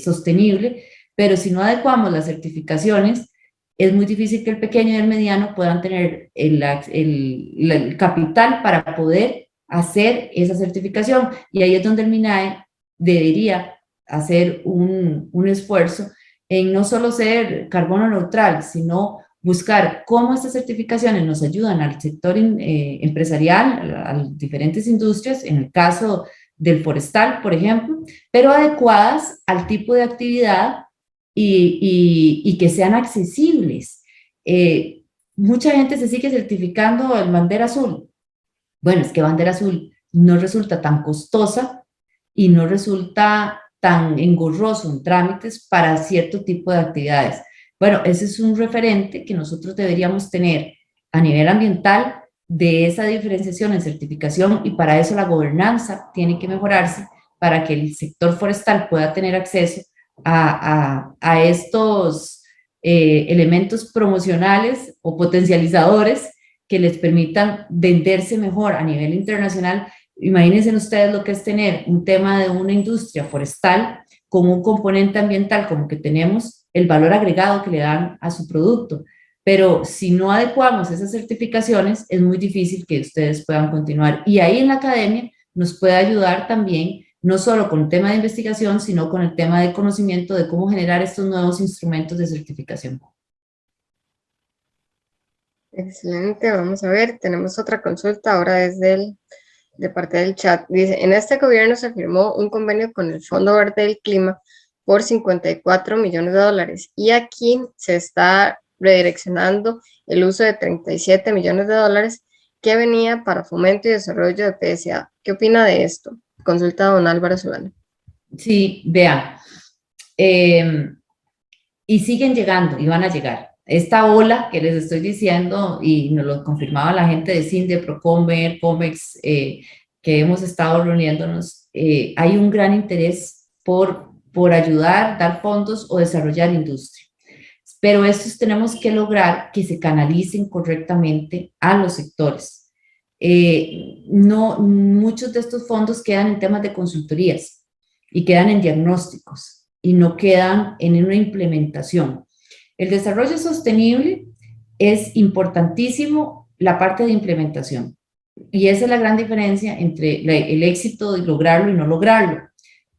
sostenible, pero si no adecuamos las certificaciones, es muy difícil que el pequeño y el mediano puedan tener el capital para poder hacer esa certificación. Y ahí es donde el MINAE debería hacer un esfuerzo en no solo ser carbono neutral, sino buscar cómo estas certificaciones nos ayudan al sector empresarial, a las diferentes industrias, en el caso del forestal, por ejemplo, pero adecuadas al tipo de actividad y que sean accesibles. Mucha gente se sigue certificando el bandera azul. Bueno, es que bandera azul no resulta tan costosa y no resulta tan engorroso en trámites para cierto tipo de actividades. Bueno, ese es un referente que nosotros deberíamos tener a nivel ambiental de esa diferenciación en certificación, y para eso la gobernanza tiene que mejorarse para que el sector forestal pueda tener acceso a estos elementos promocionales o potencializadores que les permitan venderse mejor a nivel internacional. Imagínense ustedes lo que es tener un tema de una industria forestal con un componente ambiental como que tenemos, el valor agregado que le dan a su producto. Pero si no adecuamos esas certificaciones, es muy difícil que ustedes puedan continuar. Y ahí en la academia nos puede ayudar también, no solo con el tema de investigación, sino con el tema de conocimiento de cómo generar estos nuevos instrumentos de certificación. Excelente, vamos a ver, tenemos otra consulta ahora de parte del chat. Dice, en este gobierno se firmó un convenio con el Fondo Verde del Clima por 54 millones de dólares y aquí se está redireccionando el uso de 37 millones de dólares que venía para fomento y desarrollo de PSA. ¿Qué opina de esto? Consulta a don Álvaro Solano. Sí, vean, y siguen llegando y van a llegar. Esta ola que les estoy diciendo, y nos lo confirmaba la gente de CINDE, Procomer, COMEX, que hemos estado reuniéndonos, hay un gran interés por ayudar, dar fondos o desarrollar industria. Pero estos tenemos que lograr que se canalicen correctamente a los sectores. No, muchos de estos fondos quedan en temas de consultorías y quedan en diagnósticos y no quedan en una implementación. El desarrollo sostenible es importantísimo la parte de implementación, y esa es la gran diferencia entre el éxito de lograrlo y no lograrlo.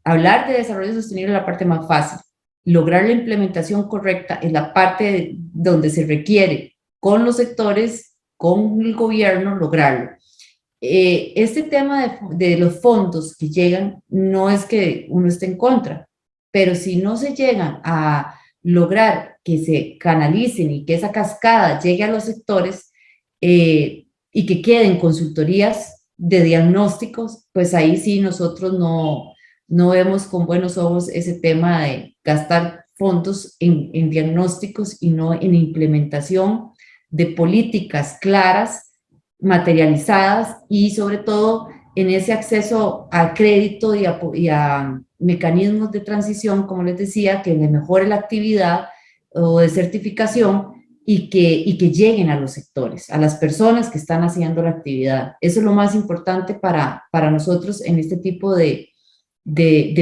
Hablar de desarrollo sostenible es la parte más fácil. Lograr la implementación correcta es la parte donde se requiere con los sectores, con el gobierno, lograrlo. Este tema de los fondos que llegan no es que uno esté en contra, pero si no se llegan a lograr que se canalicen y que esa cascada llegue a los sectores y que queden consultorías de diagnósticos, pues ahí sí nosotros no vemos con buenos ojos ese tema de gastar fondos en diagnósticos y no en implementación de políticas claras, materializadas, y sobre todo en ese acceso a crédito y a mecanismos de transición, como les decía, que le mejore la actividad o de certificación y que lleguen a los sectores, a las personas que están haciendo la actividad. Eso es lo más importante para nosotros en este tipo de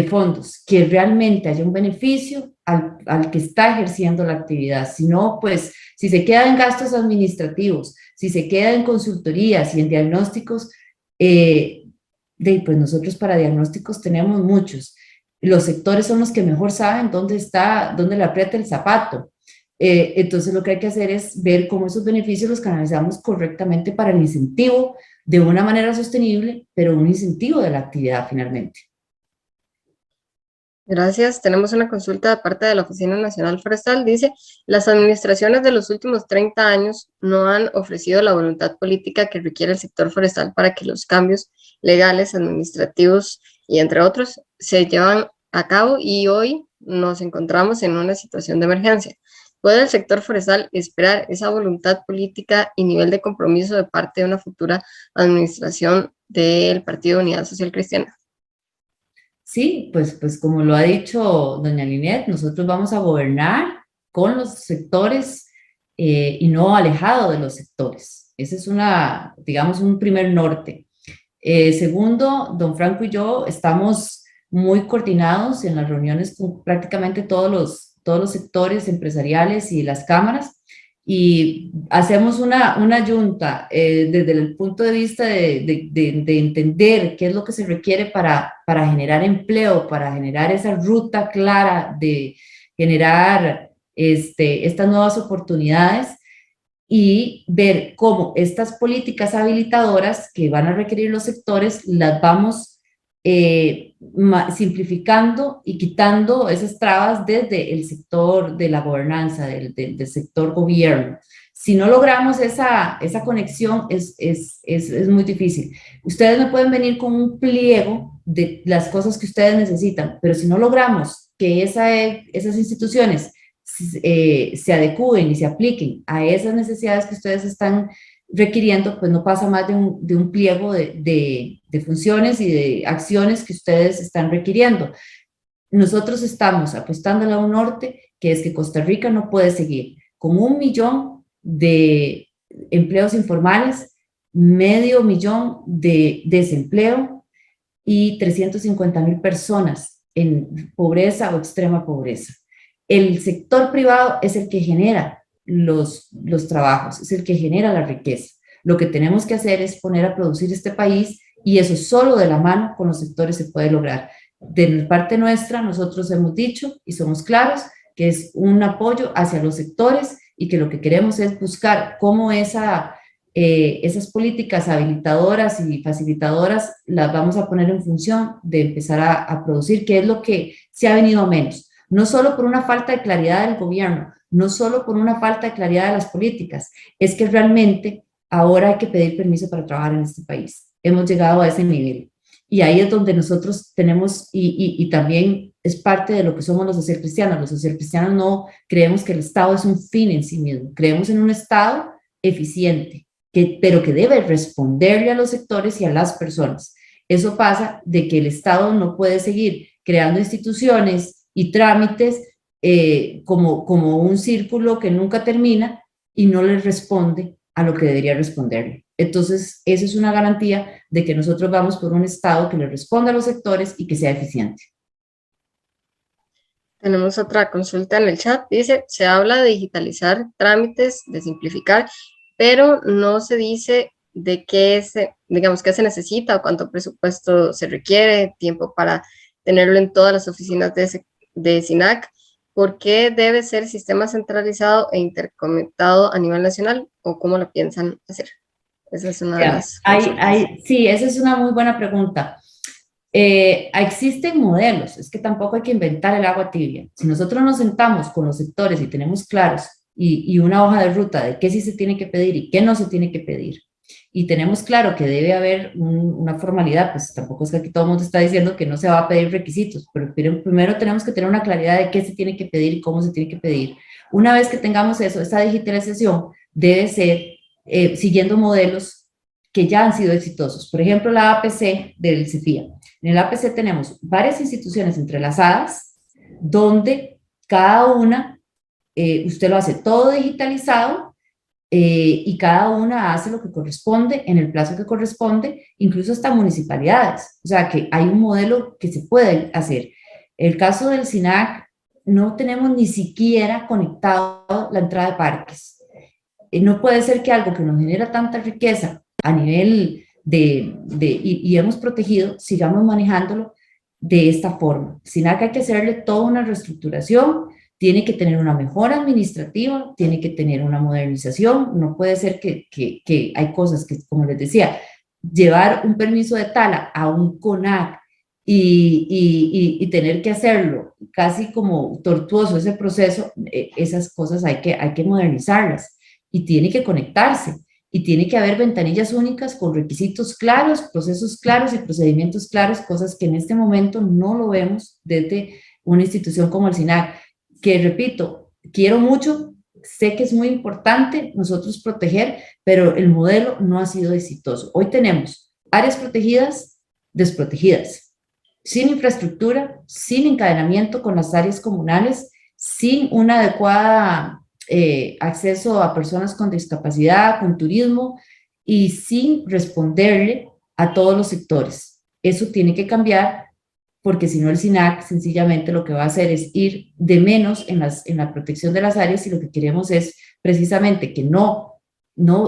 fondos, que realmente haya un beneficio al que está ejerciendo la actividad. Si no, pues si se queda en gastos administrativos, si se queda en consultorías y en diagnósticos, pues nosotros para diagnósticos tenemos muchos. Los sectores son los que mejor saben dónde le aprieta el zapato. Entonces lo que hay que hacer es ver cómo esos beneficios los canalizamos correctamente para el incentivo de una manera sostenible, pero un incentivo de la actividad finalmente. Gracias. Tenemos una consulta de parte de la Oficina Nacional Forestal. Dice, las administraciones de los últimos 30 años no han ofrecido la voluntad política que requiere el sector forestal para que los cambios legales, administrativos y entre otros se llevan a cabo, y hoy nos encontramos en una situación de emergencia. ¿Puede el sector forestal esperar esa voluntad política y nivel de compromiso de parte de una futura administración del Partido Unidad Social Cristiana? Sí, pues como lo ha dicho doña Linet, nosotros vamos a gobernar con los sectores y no alejado de los sectores. Ese es digamos, un primer norte. Segundo, don Franco y yo estamos muy coordinados en las reuniones con prácticamente todos los sectores empresariales y las cámaras, y hacemos una junta desde el punto de vista de entender qué es lo que se requiere para generar empleo, para generar esa ruta clara de generar estas nuevas oportunidades, y ver cómo estas políticas habilitadoras que van a requerir los sectores las vamos simplificando y quitando esas trabas desde el sector de la gobernanza, del sector gobierno. Si no logramos esa conexión, es muy difícil. Ustedes me pueden venir con un pliego de las cosas que ustedes necesitan, pero si no logramos que esas instituciones se adecúen y se apliquen a esas necesidades que ustedes están requiriendo, pues no pasa más de un pliego de funciones y de acciones que ustedes están requiriendo. Nosotros estamos apostándole a un norte, que es que Costa Rica no puede seguir con 1 millón de empleos informales, medio millón de desempleo y 350,000 personas en pobreza o extrema pobreza. El sector privado es el que genera los trabajos, es el que genera la riqueza. Lo que tenemos que hacer es poner a producir este país, y eso solo de la mano con los sectores se puede lograr. De parte nuestra, nosotros hemos dicho y somos claros que es un apoyo hacia los sectores, y que lo que queremos es buscar cómo esas políticas habilitadoras y facilitadoras las vamos a poner en función de empezar a producir, que es lo que se ha venido a menos. No solo por una falta de claridad del gobierno, no solo por una falta de claridad de las políticas, es que realmente ahora hay que pedir permiso para trabajar en este país. Hemos llegado a ese nivel. Y ahí es donde nosotros tenemos, y también es parte de lo que somos los socialcristianos. Los socialcristianos no creemos que el Estado es un fin en sí mismo, creemos en un Estado eficiente, pero que debe responderle a los sectores y a las personas. Eso pasa de que el Estado no puede seguir creando instituciones y trámites como un círculo que nunca termina y no les responde a lo que debería responderle. Entonces, esa es una garantía de que nosotros vamos por un Estado que le responda a los sectores y que sea eficiente. Tenemos otra consulta en el chat. Dice, se habla de digitalizar trámites, de simplificar, pero no se dice de qué digamos, qué se necesita o cuánto presupuesto se requiere, tiempo para tenerlo en todas las oficinas de SINAC. ¿Por qué debe ser sistema centralizado e interconectado a nivel nacional, o cómo lo piensan hacer? Esa es una de las sí, esa es una muy buena pregunta. Existen modelos, es que tampoco hay que inventar el agua tibia. Si nosotros nos sentamos con los sectores y tenemos claros y una hoja de ruta de qué sí se tiene que pedir y qué no se tiene que pedir, y tenemos claro que debe haber una formalidad, pues tampoco es que aquí todo el mundo está diciendo que no se va a pedir requisitos, pero primero tenemos que tener una claridad de qué se tiene que pedir y cómo se tiene que pedir. Una vez que tengamos eso, esta digitalización debe ser siguiendo modelos que ya han sido exitosos. Por ejemplo, la APC del CEFIA. En el APC tenemos varias instituciones entrelazadas donde cada una, usted lo hace todo digitalizado, y cada una hace lo que corresponde en el plazo que corresponde, incluso hasta municipalidades. O sea que hay un modelo que se puede hacer. El caso del SINAC, no tenemos ni siquiera conectado la entrada de parques. No puede ser que algo que nos genera tanta riqueza a nivel y hemos protegido, sigamos manejándolo de esta forma. SINAC hay que hacerle toda una reestructuración, tiene que tener una mejora administrativa, tiene que tener una modernización. No puede ser que hay cosas que, como les decía, llevar un permiso de tala a un CONAC y tener que hacerlo casi como tortuoso ese proceso, esas cosas hay que modernizarlas, y tiene que conectarse, y tiene que haber ventanillas únicas con requisitos claros, procesos claros y procedimientos claros, cosas que en este momento no lo vemos desde una institución como el SINAC, que repito, quiero mucho, sé que es muy importante nosotros proteger, pero el modelo no ha sido exitoso. Hoy tenemos áreas protegidas, desprotegidas, sin infraestructura, sin encadenamiento con las áreas comunales, sin una adecuada acceso a personas con discapacidad, con turismo, y sin responderle a todos los sectores. Eso tiene que cambiar porque si no el SINAC sencillamente lo que va a hacer es ir de menos en la protección de las áreas y lo que queremos es precisamente que no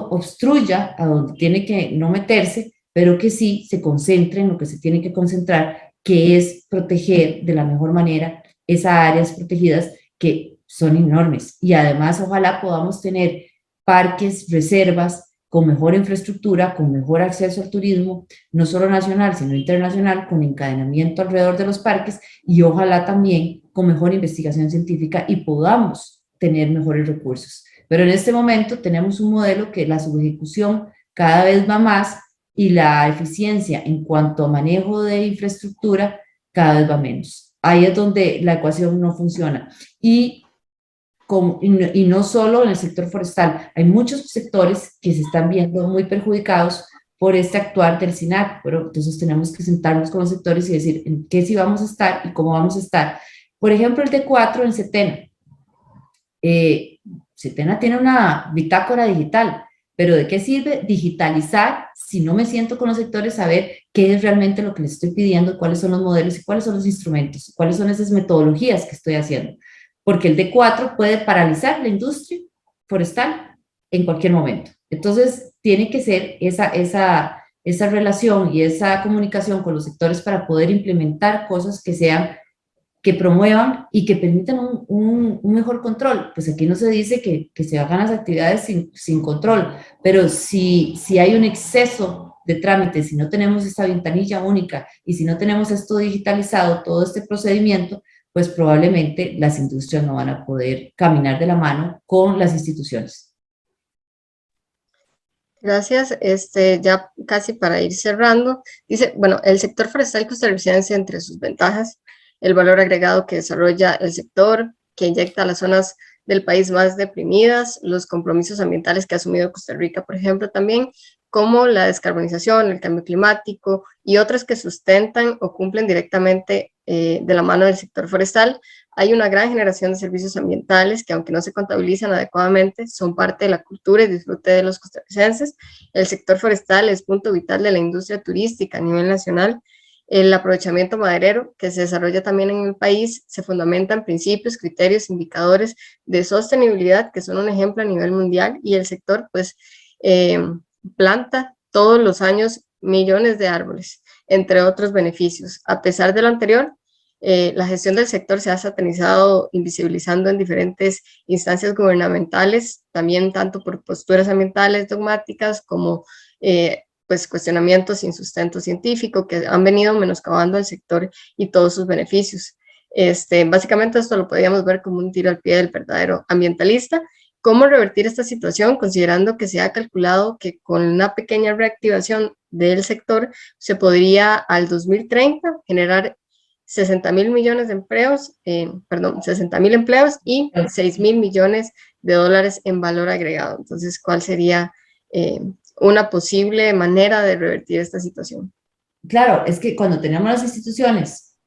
obstruya a donde tiene que no meterse, pero que sí se concentre en lo que se tiene que concentrar, que es proteger de la mejor manera esas áreas protegidas que son enormes. Y además ojalá podamos tener parques, reservas con mejor infraestructura, con mejor acceso al turismo, no solo nacional, sino internacional, con encadenamiento alrededor de los parques y ojalá también con mejor investigación científica y podamos tener mejores recursos. Pero en este momento tenemos un modelo que la subejecución cada vez va más y la eficiencia en cuanto a manejo de infraestructura cada vez va menos. Ahí es donde la ecuación no funciona. Y no solo en el sector forestal, hay muchos sectores que se están viendo muy perjudicados por este actuar del SINAC, pero entonces tenemos que sentarnos con los sectores y decir en qué sí vamos a estar y cómo vamos a estar. Por ejemplo, el D4 en Setena. Setena tiene una bitácora digital, pero ¿de qué sirve digitalizar si no me siento con los sectores a ver qué es realmente lo que les estoy pidiendo, cuáles son los modelos y cuáles son los instrumentos, cuáles son esas metodologías que estoy haciendo? Porque el D4 puede paralizar la industria forestal en cualquier momento. Entonces, tiene que ser esa relación y esa comunicación con los sectores para poder implementar cosas que promuevan y que permitan un mejor control. Pues aquí no se dice que se hagan las actividades sin control, pero si hay un exceso de trámites, si no tenemos esta ventanilla única y si no tenemos esto digitalizado, todo este procedimiento, pues probablemente las industrias no van a poder caminar de la mano con las instituciones. Gracias. Ya casi para ir cerrando, dice, bueno, el sector forestal costarricense, entre sus ventajas, el valor agregado que desarrolla el sector, que inyecta a las zonas del país más deprimidas, los compromisos ambientales que ha asumido Costa Rica, por ejemplo, también, como la descarbonización, el cambio climático y otras que sustentan o cumplen directamente de la mano del sector forestal. Hay una gran generación de servicios ambientales que, aunque no se contabilizan adecuadamente, son parte de la cultura y disfrute de los costarricenses. El sector forestal es punto vital de la industria turística a nivel nacional. El aprovechamiento maderero que se desarrolla también en el país se fundamenta en principios, criterios, indicadores de sostenibilidad que son un ejemplo a nivel mundial, y el sector pues planta todos los años millones de árboles, entre otros beneficios. A pesar de lo anterior, la gestión del sector se ha satanizado, invisibilizando en diferentes instancias gubernamentales, también tanto por posturas ambientales dogmáticas como pues cuestionamientos sin sustento científico que han venido menoscabando al sector y todos sus beneficios. Básicamente esto lo podríamos ver como un tiro al pie del verdadero ambientalista. ¿Cómo revertir esta situación? Considerando que se ha calculado que con una pequeña reactivación del sector se podría al 2030 generar 60.000 millones de empleos, 60.000 empleos y 6.000 millones de dólares en valor agregado. Entonces, ¿cuál sería una posible manera de revertir esta situación? Claro, es que cuando tenemos las instituciones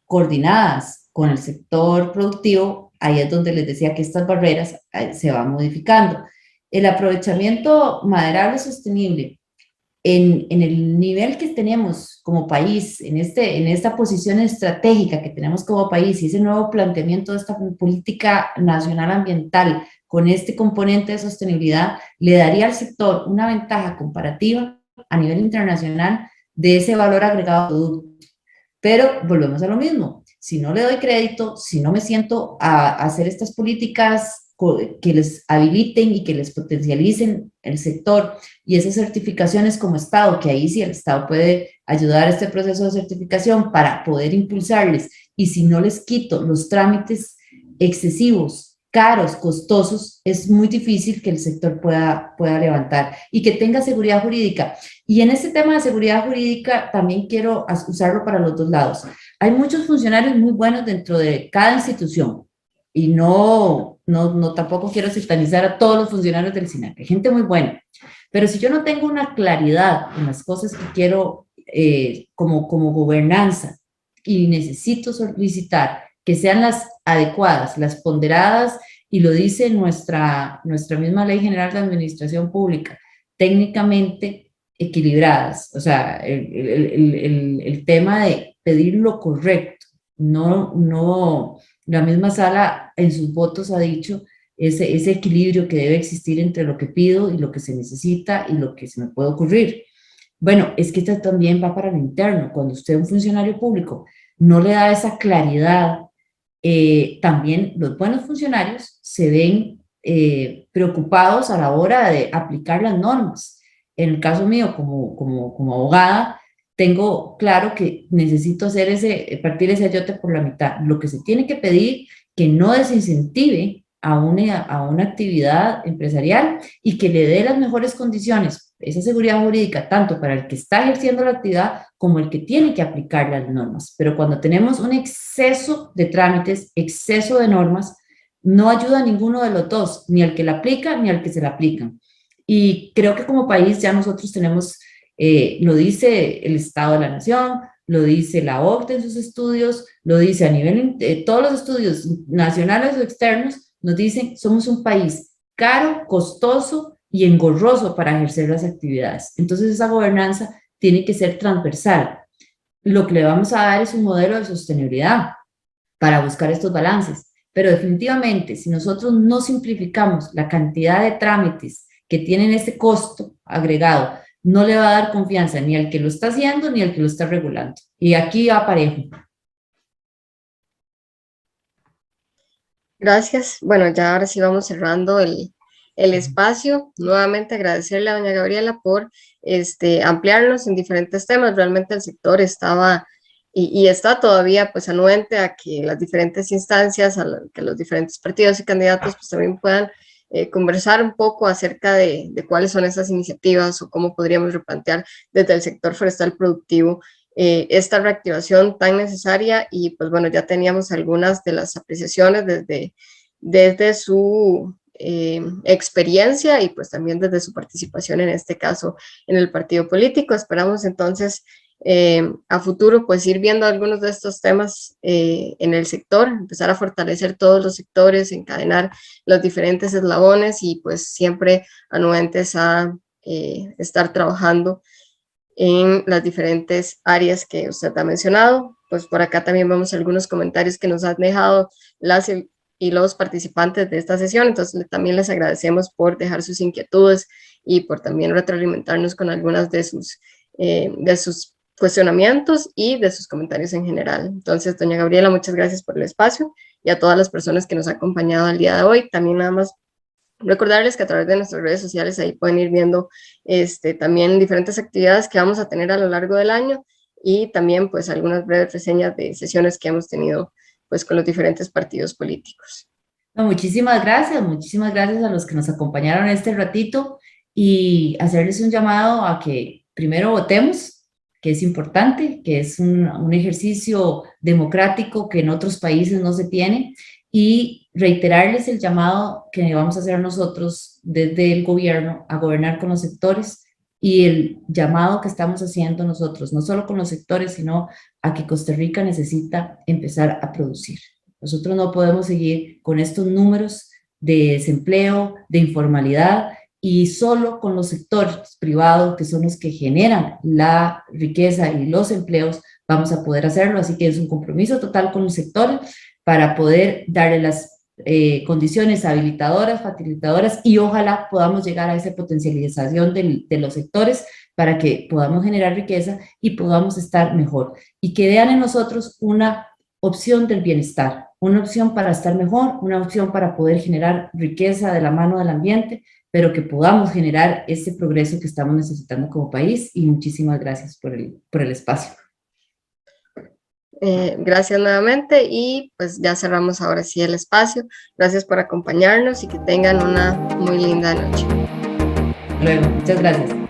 coordinadas con el sector productivo, ahí es donde les decía que estas barreras se van modificando. El aprovechamiento maderable sostenible en el nivel que tenemos como país, en esta posición estratégica que tenemos como país y ese nuevo planteamiento de esta política nacional ambiental con este componente de sostenibilidad, le daría al sector una ventaja comparativa a nivel internacional de ese valor agregado producto. Pero volvemos a lo mismo, si no le doy crédito, si no me siento a hacer estas políticas que les habiliten y que les potencialicen el sector y esas certificaciones como Estado, que ahí sí el Estado puede ayudar a este proceso de certificación para poder impulsarles, y si no les quito los trámites excesivos, caros, costosos, es muy difícil que el sector pueda levantar y que tenga seguridad jurídica. Y en este tema de seguridad jurídica también quiero usarlo para los dos lados. Hay muchos funcionarios muy buenos dentro de cada institución y no tampoco quiero satanizar a todos los funcionarios del SINAC, hay gente muy buena, pero si yo no tengo una claridad en las cosas que quiero como gobernanza y necesito solicitar que sean las adecuadas, las ponderadas y lo dice nuestra misma Ley General de Administración Pública, técnicamente equilibradas. O sea, el tema de pedir lo correcto, no, la misma sala en sus votos ha dicho ese equilibrio que debe existir entre lo que pido y lo que se necesita y lo que se me puede ocurrir. Bueno, es que esto también va para lo interno. Cuando usted, un funcionario público, no le da esa claridad, también los buenos funcionarios se ven preocupados a la hora de aplicar las normas. En el caso mío, como abogada, tengo claro que necesito partir ese ayote por la mitad. Lo que se tiene que pedir, que no desincentive a una actividad empresarial y que le dé las mejores condiciones, esa seguridad jurídica, tanto para el que está ejerciendo la actividad como el que tiene que aplicar las normas. Pero cuando tenemos un exceso de trámites, exceso de normas, no ayuda a ninguno de los dos, ni al que la aplica ni al que se la aplican. Y creo que como país ya nosotros tenemos, lo dice el Estado de la Nación, lo dice la OCDE en sus estudios, lo dice a nivel de todos los estudios nacionales o externos, nos dicen, somos un país caro, costoso y engorroso para ejercer las actividades. Entonces esa gobernanza tiene que ser transversal. Lo que le vamos a dar es un modelo de sostenibilidad para buscar estos balances. Pero definitivamente, si nosotros no simplificamos la cantidad de trámites que tienen ese costo agregado, no le va a dar confianza ni al que lo está haciendo ni al que lo está regulando. Y aquí va parejo. Gracias. Bueno, ya ahora sí vamos cerrando el espacio. Nuevamente agradecerle a doña Gabriela por ampliarnos en diferentes temas. Realmente el sector estaba y está todavía pues anuente a que las diferentes instancias, que los diferentes partidos y candidatos pues también puedan conversar un poco acerca de cuáles son esas iniciativas o cómo podríamos replantear desde el sector forestal productivo esta reactivación tan necesaria. Y pues bueno, ya teníamos algunas de las apreciaciones desde su experiencia y pues también desde su participación en este caso en el partido político. Esperamos entonces a futuro pues ir viendo algunos de estos temas en el sector, empezar a fortalecer todos los sectores, encadenar los diferentes eslabones y pues siempre anuentes a estar trabajando en las diferentes áreas que usted ha mencionado. Pues por acá también vemos algunos comentarios que nos han dejado las y los participantes de esta sesión, entonces también les agradecemos por dejar sus inquietudes y por también retroalimentarnos con algunas de sus cuestionamientos y de sus comentarios en general. Entonces, doña Gabriela, muchas gracias por el espacio y a todas las personas que nos han acompañado el día de hoy. También nada más recordarles que a través de nuestras redes sociales ahí pueden ir viendo también diferentes actividades que vamos a tener a lo largo del año y también pues algunas breves reseñas de sesiones que hemos tenido pues con los diferentes partidos políticos. No, muchísimas gracias a los que nos acompañaron este ratito y hacerles un llamado a que primero votemos, que es importante, que es un ejercicio democrático que en otros países no se tiene, y reiterarles el llamado que vamos a hacer nosotros desde el gobierno a gobernar con los sectores y el llamado que estamos haciendo nosotros, no solo con los sectores, sino a que Costa Rica necesita empezar a producir. Nosotros no podemos seguir con estos números de desempleo, de informalidad, y solo con los sectores privados, que son los que generan la riqueza y los empleos, vamos a poder hacerlo. Así que es un compromiso total con los sectores para poder darle las condiciones habilitadoras, facilitadoras, y ojalá podamos llegar a esa potencialización de los sectores para que podamos generar riqueza y podamos estar mejor. Y que vean en nosotros una opción del bienestar, una opción para estar mejor, una opción para poder generar riqueza de la mano del ambiente, pero que podamos generar ese progreso que estamos necesitando como país. Y muchísimas gracias por el espacio. Gracias nuevamente y pues ya cerramos ahora sí el espacio. Gracias por acompañarnos y que tengan una muy linda noche. Luego, muchas gracias.